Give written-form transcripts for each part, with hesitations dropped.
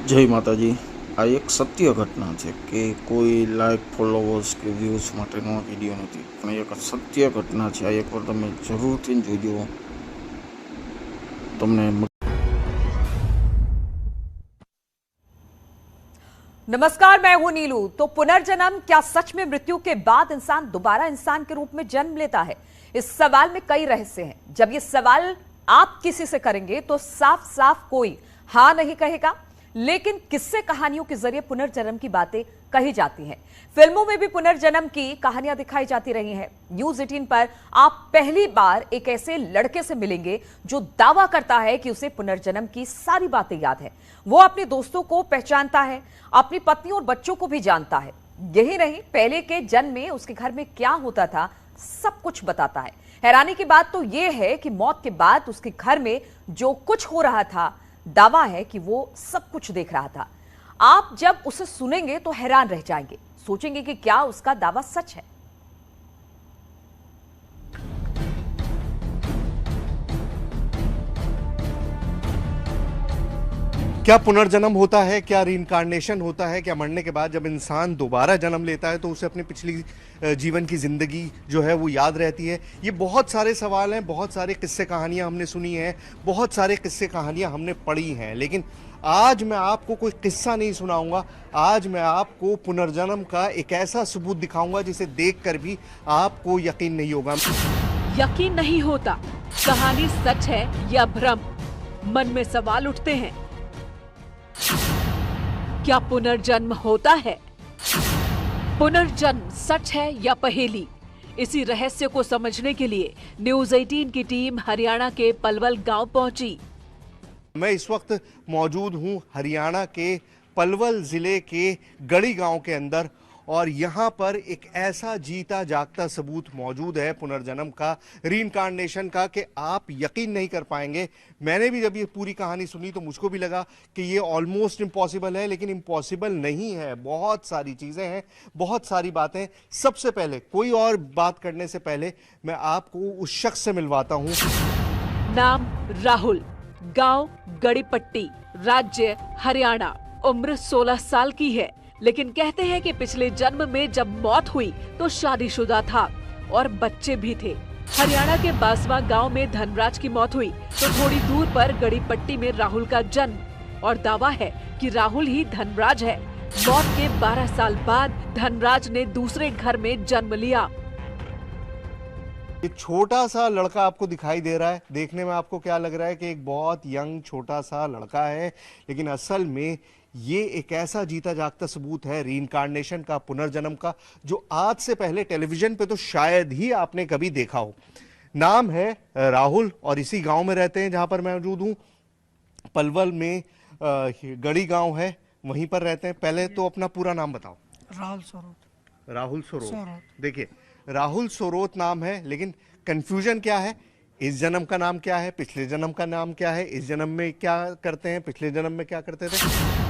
જય માતાજી। આ એક સત્ય ઘટના છે કે કોઈ લાઈક ફોલોવર્સ કે વ્યૂઝ માટેનો વિડીયો નથી, પણ એક સત્ય ઘટના છે। આ એકવાર તમે જરૂરથી જોજો, તમને। नमस्कार, मैं हूं नीलू। तो पुनर्जन्म, क्या सच में मृत्यु के बाद इंसान दोबारा इंसान के रूप में जन्म लेता है? इस सवाल में कई रहस्य हैं। जब ये सवाल आप किसी से करेंगे तो साफ साफ कोई हाँ नहीं कहेगा, लेकिन किस्से कहानियों के जरिए पुनर्जन्म की बातें कही जाती हैं। फिल्मों में भी पुनर्जन्म की कहानियां दिखाई जाती रही हैं। न्यूज 18 पर आप पहली बार एक ऐसे लड़के से मिलेंगे जो दावा करता है कि उसे पुनर्जन्म की सारी बातें याद है। वो अपने दोस्तों को पहचानता है, अपनी पत्नी और बच्चों को भी जानता है। यही नहीं, पहले के जन्म में उसके घर में क्या होता था सब कुछ बताता है। हैरानी की बात तो यह है कि मौत के बाद उसके घर में जो कुछ हो रहा था, दावा है कि वो सब कुछ देख रहा था। आप जब उसे सुनेंगे तो हैरान रह जाएंगे, सोचेंगे कि क्या उसका दावा सच है। क्या पुनर्जन्म होता है? क्या रीइंकार्नेशन होता है? क्या मरने के बाद जब इंसान दोबारा जन्म लेता है तो उसे अपनी पिछली जीवन की ज़िंदगी जो है वो याद रहती है? ये बहुत सारे सवाल हैं, बहुत सारे किस्से कहानियां हमने सुनी हैं, बहुत सारे किस्से कहानियां हमने पढ़ी हैं, लेकिन आज मैं आपको कोई किस्सा नहीं सुनाऊंगा। आज मैं आपको पुनर्जन्म का एक ऐसा सबूत दिखाऊंगा जिसे देखकर भी आपको यकीन नहीं होगा। यकीन नहीं होता, कहानी सच है या भ्रम? मन में सवाल उठते हैं। क्या पुनर्जन्म होता है? पुनर्जन्म सच है या पहेली? इसी रहस्य को समझने के लिए न्यूज 18 की टीम हरियाणा के पलवल गांव पहुंची। मैं इस वक्त मौजूद हूं हरियाणा के पलवल जिले के गढ़ी गांव के अंदर, और यहाँ पर एक ऐसा जीता जागता सबूत मौजूद है पुनर्जन्म का, रीइंकार्नेशन का, कि आप यकीन नहीं कर पाएंगे। मैंने भी जब ये पूरी कहानी सुनी तो मुझको भी लगा कि ये ऑलमोस्ट इम्पॉसिबल है, लेकिन इम्पॉसिबल नहीं है। बहुत सारी चीज़ें हैं, बहुत सारी बातें। सबसे पहले, कोई और बात करने से पहले, मैं आपको उस शख्स से मिलवाता हूँ। नाम राहुल, गांव गड़ीपट्टी, राज्य हरियाणा, उम्र 16 साल की है, लेकिन कहते हैं कि पिछले जन्म में जब मौत हुई तो शादीशुदा था और बच्चे भी थे। हरियाणा के बासवा गांव में धनराज की मौत हुई तो थोड़ी दूर पर गड़ीपट्टी में राहुल का जन्म, और दावा है कि राहुल ही धनराज है। मौत के 12 साल बाद धनराज ने दूसरे घर में जन्म लिया। ये छोटा सा लड़का आपको दिखाई दे रहा है, देखने में आपको क्या लग रहा है कि एक बहुत यंग छोटा सा लड़का है, लेकिन असल में ये एक ऐसा जीता जागता सबूत है रीइंकार्नेशन का, पुनर्जन्म का, जो आज से पहले टेलीविजन पे तो शायद ही आपने कभी देखा हो। नाम है राहुल, और इसी गांव में रहते हैं जहां पर मैं मौजूद हूं। पलवल में गढ़ी गांव है, वहीं पर रहते हैं। पहले तो अपना पूरा नाम बताओ। राहुल सोरोत। राहुल सोरोत। देखिए, राहुल सोरोत नाम है, लेकिन कंफ्यूजन क्या है? इस जन्म का नाम क्या है, पिछले जन्म का नाम क्या है, इस जन्म में क्या करते हैं, पिछले जन्म में क्या करते थे।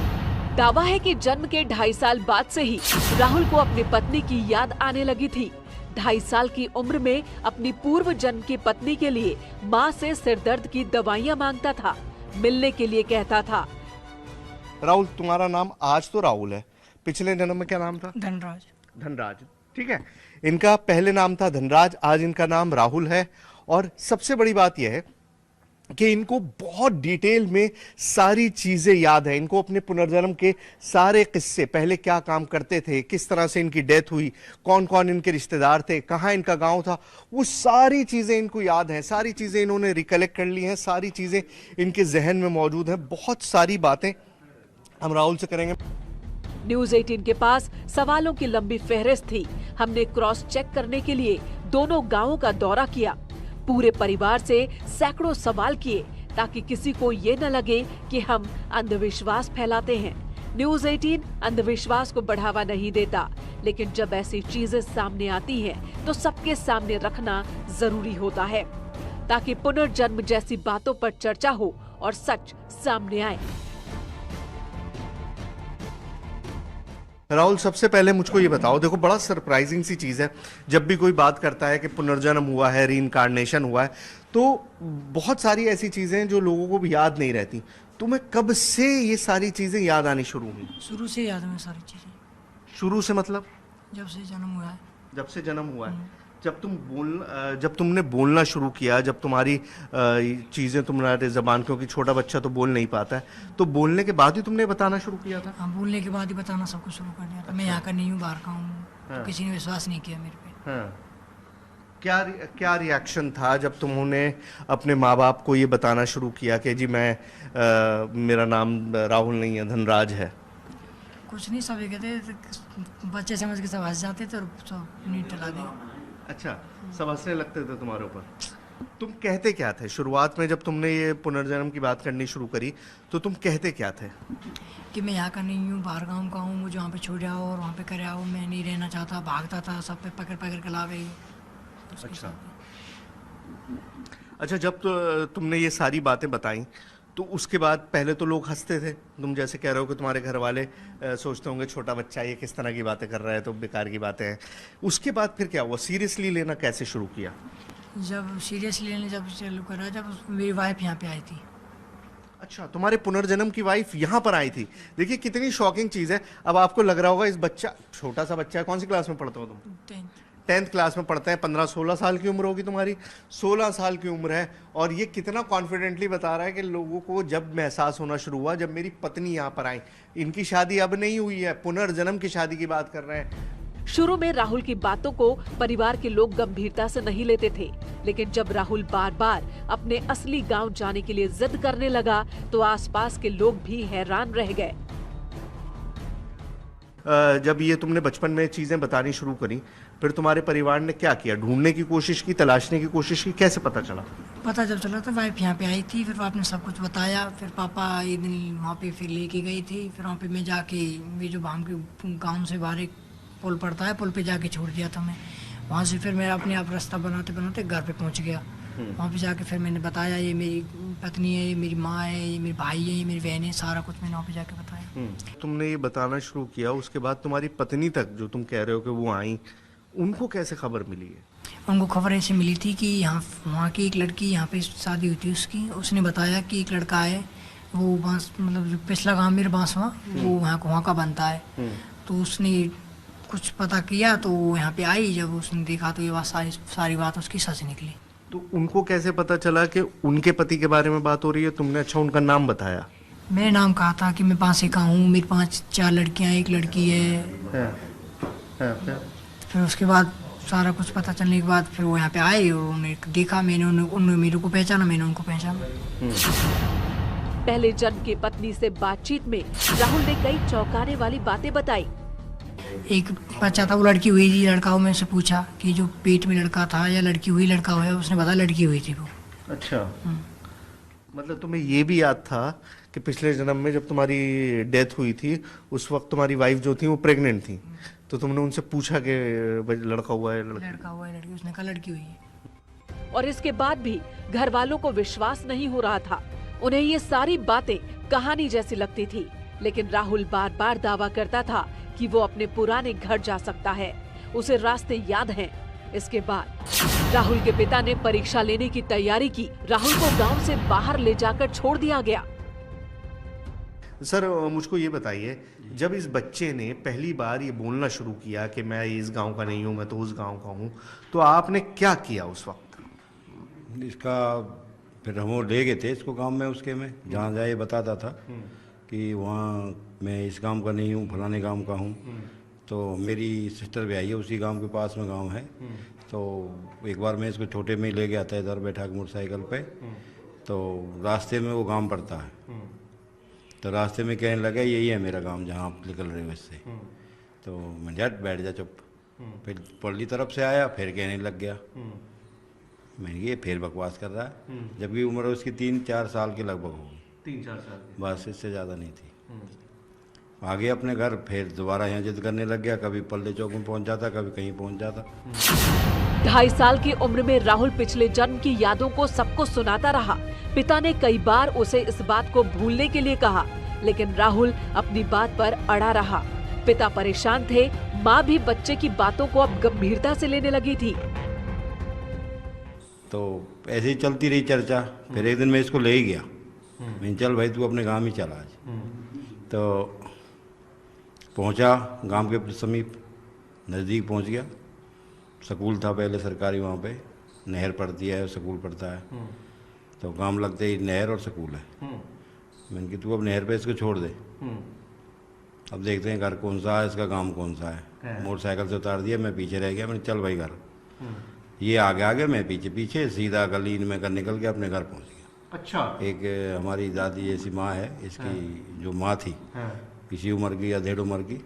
दावा है कि जन्म के 2.5 साल बाद से ही राहुल को अपनी पत्नी की याद आने लगी थी। 2.5 साल की उम्र में अपनी पूर्व जन्म की पत्नी के लिए माँ से सिरदर्द की दवाइयाँ मांगता था, मिलने के लिए कहता था। राहुल, तुम्हारा नाम आज तो राहुल है, पिछले जन्म में क्या नाम था? धनराज। धनराज, ठीक है। इनका पहले नाम था धनराज, आज इनका नाम राहुल है। और सबसे बड़ी बात यह है कि इनको बहुत डिटेल में सारी चीजें याद है। इनको अपने पुनर्जन्म के सारे किस्से, पहले क्या काम करते थे, किस तरह से इनकी डेथ हुई, कौन कौन इनके रिश्तेदार थे, कहाँ इनका गांव था, वो सारी चीजें इनको याद हैं। सारी चीजें इन्होंने रिकलेक्ट कर ली हैं, सारी चीजें इनके जहन में मौजूद हैं। बहुत सारी बातें हम राहुल से करेंगे। न्यूज 18 के पास सवालों की लंबी फहरिस्त थी। हमने क्रॉस चेक करने के लिए दोनों गांवों का दौरा किया, पूरे परिवार से सैकड़ों सवाल किए, ताकि किसी को ये न लगे कि हम अंधविश्वास फैलाते हैं। न्यूज 18 अंधविश्वास को बढ़ावा नहीं देता, लेकिन जब ऐसी चीजें सामने आती हैं तो सबके सामने रखना जरूरी होता है, ताकि पुनर्जन्म जैसी बातों पर चर्चा हो और सच सामने आए। राहुल, सबसे पहले मुझको ये बताओ, देखो बड़ा सरप्राइजिंग सी चीज़ है, जब भी कोई बात करता है कि पुनर्जन्म हुआ है, रीइंकार्नेशन हुआ है, तो बहुत सारी ऐसी चीज़ें जो लोगों को भी याद नहीं रहती। तुम्हें कब से ये सारी चीजें याद आनी शुरू हुई? शुरू से याद है सारी चीज़ें, शुरू से मतलब जब से जन्म हुआ है। जब से जन्म हुआ है। जब तुमने बोलना शुरू किया, जब तुम्हारी चीजें तुम्हारे जबान, क्योंकि छोटा बच्चा तो बोल नहीं पाता है, तो बोलने के बाद ही तुमने बताना शुरू किया था? हाँ, बोलने के बाद ही बताना सब कुछ शुरू कर दिया था। मैं यहाँ का नहीं हूँ, बाहर का हूँ। तो किसी ने विश्वास नहीं किया मेरे पे। हाँ। क्या रिएक्शन था जब तुमने अपने माँ बाप को ये बताना शुरू किया कि जी मेरा नाम राहुल नहीं है, धनराज है? कुछ नहीं, सब ये कहते, बच्चे समझ के सब हंस जाते थे और सब नीट टला दिया। अच्छा, सब हंसने लगते थे तुम्हारे ऊपर। तुम कहते क्या थे शुरुआत में जब तुमने ये पुनर्जन्म की बात करनी शुरू करी? तो तुम कहते क्या थे? कि मैं यहाँ का नहीं हूँ, बाहर गाँव का हूँ, मुझे वहाँ पे छोड़ आओ और वहाँ पे करे आओ, मैं नहीं रहना चाहता। भागता था, सब पे पकड़ पकड़ के लावे। अच्छा, जब तुमने ये सारी बातें बताई तो उसके बाद पहले तो लोग हंसते थे। तुम जैसे कह रहे हो कि तुम्हारे घर वाले सोचते होंगे छोटा बच्चा ये किस तरह की बातें कर रहा है, तो बेकार की बातें हैं। उसके बाद फिर क्या हुआ? सीरियसली लेना कैसे शुरू किया? जब सीरियसली लेने जब चालू करा, जब मेरी वाइफ यहाँ पे आई थी। अच्छा, तुम्हारे पुनर्जन्म की वाइफ यहाँ पर आई थी। देखिए कितनी शॉकिंग चीज़ है। अब आपको लग रहा होगा इस बच्चा, छोटा सा बच्चा है, कौन सी क्लास में पढ़ते हो तुम? 10th क्लास में पढ़ते हैं। 15-16 साल की उम्र होगी तुम्हारी, 16 साल की उम्र है, और ये कितना कॉन्फिडेंटली बता रहा है कि लोगों को जब महसूस होना शुरू हुआ, जब मेरी पत्नी यहाँ पर आई, इनकी शादी अब नहीं हुई है, पुनर्जन्म की शादी की बात कर रहे हैं। शुरू में राहुल की बातों को परिवार के लोग गंभीरता से नहीं लेते थे, लेकिन जब राहुल बार बार अपने असली गांव जाने के लिए जिद करने लगा तो आसपास के लोग भी हैरान रह गए। जब ये तुमने बचपन में चीजें बतानी शुरू करी, फिर तुम्हारे परिवार ने क्या किया? ढूंढने की कोशिश की, तलाशने की कोशिश की? कैसे पता चला? पता जब चला तो वाइफ यहाँ पे आई थी, फिर आपने सब कुछ बताया। फिर पापा एक दिन वहाँ पे फिर लेके गई थी। फिर वहाँ पे मैं जाके, ये जो भाम के गाँव से बाहर एक पुल पड़ता है, पुल पे जाके छोड़ दिया था मैं। वहाँ से फिर मेरा अपने आप रास्ता बनाते बनाते घर पे पहुँच गया। वहाँ पे जाके फिर मैंने बताया, ये मेरी पत्नी है, ये मेरी माँ है, ये मेरे भाई है, ये मेरी बहन है, सारा कुछ मैंने वहाँ पे जाके बताया। तुमने ये बताना शुरू किया, उसके बाद तुम्हारी पत्नी तक जो तुम कह रहे हो कि वो आई, उनको कैसे खबर मिली है? उनको खबर ऐसे मिली थी कि यहाँ वहाँ की एक लड़की, यहाँ पे शादी हुई थी उसकी, उसने बताया कि एक लड़का है, वो बांस, मतलब जो पिछला गाँव मेरे बांसवा, वो वहाँ का बनता है। तो उसने कुछ पता किया तो वो यहाँ पे आई। जब उसने देखा तो ये बात सारी बात उसकी सच निकली। तो उनको कैसे पता चला कि उनके पति के बारे में बात हो रही है? तुमने अच्छा उनका नाम बताया? मैंने नाम कहा था कि मैं बांसे का हूँ, मेरी 5-4 लड़कियाँ, एक लड़की है। फिर उसके बाद सारा कुछ पता चलने के बाद फिर वो यहाँ पे आए और उन्हें देखा। उन्होंने मेरे को पहचाना, मैंने उनको पहचाना। पहले जन्म की पत्नी से बातचीत में राहुल ने कई चौंकाने वाली बातें बताई। एक बच्चा था, वो लड़की हुई थी, लड़का हो। मैं उससे पूछा कि जो पेट में लड़का था या लड़की हुई, लड़का हुआ? उसने बताया लड़की हुई थी वो। अच्छा, मतलब तुम्हें ये भी याद था कि पिछले जन्म में जब तुम्हारी डेथ हुई थी, उस वक्त तुम्हारी वाइफ जो थी वो प्रेग्नेंट थी, तो तुमने उनसे पूछा कि लड़का हुआ है लड़का हुआ है लड़की? उसने कहा लड़की हुई है। और इसके बाद भी घर वालों को विश्वास नहीं हो रहा था। उन्हें ये सारी बातें कहानी जैसी लगती थी, लेकिन राहुल बार बार दावा करता था कि वो अपने पुराने घर जा सकता है, उसे रास्ते याद हैं। इसके बाद राहुल के पिता ने परीक्षा लेने की तैयारी की। राहुल को गांव से बाहर ले जाकर छोड़ दिया गया। सर, मुझको ये बताइए, जब इस बच्चे ने पहली बार ये बोलना शुरू किया कि मैं इस गांव का नहीं हूँ, मैं तो उस गांव का हूँ, तो आपने क्या किया उस वक्त? इसका फिर हम वो ले गए थे इसको गांव में, उसके में जहाँ जाए बताता था कि वहाँ मैं इस गांव का नहीं हूँ, फलाने गांव का हूँ। तो मेरी सिस्टर भी आई है, उसी गांव के पास में गांव है। तो एक बार मैं इसको छोटे में ले गया था इधर बैठा के मोटरसाइकिल पे, तो रास्ते में वो गांव पड़ता है। तो रास्ते में कहने लगा यही है मेरा गांव जहाँ आप निकल रहे हो इससे। तो मैं झट बैठ जा चुप। फिर पल्ली तरफ से आया, फिर कहने लग गया। मैंने ये फिर बकवास कर रहा है, जबकि उम्र उसकी 3-4 साल के लगभग होगी। 3-4 साल? बस, इससे ज़्यादा नहीं थी। आगे अपने घर, फिर दोबारा यहाँ जिद करने लग गया। कभी पल्ले चौक में पहुँच जाता, कभी कहीं पहुँच जाता। 2.5 साल की उम्र में राहुल पिछले जन्म की यादों को सबको सुनाता रहा। पिता ने कई बार उसे इस बात को भूलने के लिए कहा, लेकिन राहुल अपनी बात पर अड़ा रहा। पिता परेशान थे, माँ भी बच्चे की बातों को अब गंभीरता से लेने लगी थी। तो ऐसे ही चलती रही चर्चा। फिर एक दिन मैं इसको ले ही गया मैंने चल भाई तू अपने गांव ही चला आज। तो पहुंचा गांव के समीप, नज़दीक पहुंच गया। स्कूल था पहले सरकारी, वहाँ पे नहर पड़ती है, स्कूल पड़ता है। तो गांव लगते ही नहर और स्कूल है। मैंने कि तू अब नहर पे इसको छोड़ दे, अब देखते हैं घर कौन सा है, इसका गांव कौन सा है। मोटरसाइकिल से उतार दिया, मैं पीछे रह गया। मैंने चल भाई घर। ये आगे आगे, मैं पीछे पीछे, सीधा गली में कर निकल के अपने घर पहुंच गया। अच्छा। एक हमारी दादी जैसी माँ है, इसकी जो माँ थी, इसी उम्र की या 1.5 उम्र की,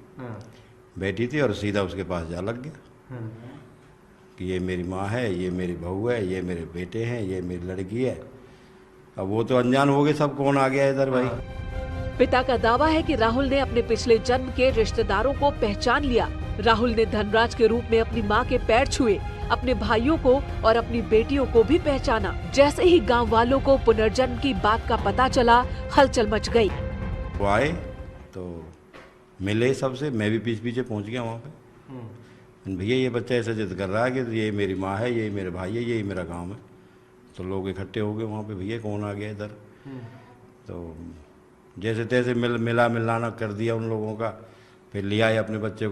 बैठी थी और सीधा उसके पास जा लग गया कि ये मेरी माँ है, ये मेरी बहू है, ये मेरे बेटे हैं, ये मेरी लड़की है। अब वो तो अनजान हो गए सब, कौन आ गया इधर भाई। पिता का दावा है कि राहुल ने अपने पिछले जन्म के रिश्तेदारों को पहचान लिया। राहुल ने धनराज के रूप में अपनी मां के पैर छुए, अपने भाइयों को और अपनी बेटियों को भी पहचाना। जैसे ही गांव वालों को पुनर्जन्म की बात का पता चला, हलचल मच गई। वो आए तो मिले सबसे, मैं भी पीछे पीछे पहुंच गया वहाँ पे। भैया ये बच्चा ऐसा जिद कर रहा है कि ये मेरी माँ है, ये मेरे भाई है, ये मेरा गाँव है। तो लोग इकट्ठे हो गए वहाँ पे, भैया कौन आ गया इधर। तो जैसे तैसे मिलाना कर दिया उन लोगों का। फिर लिया है अपने बच्चे को।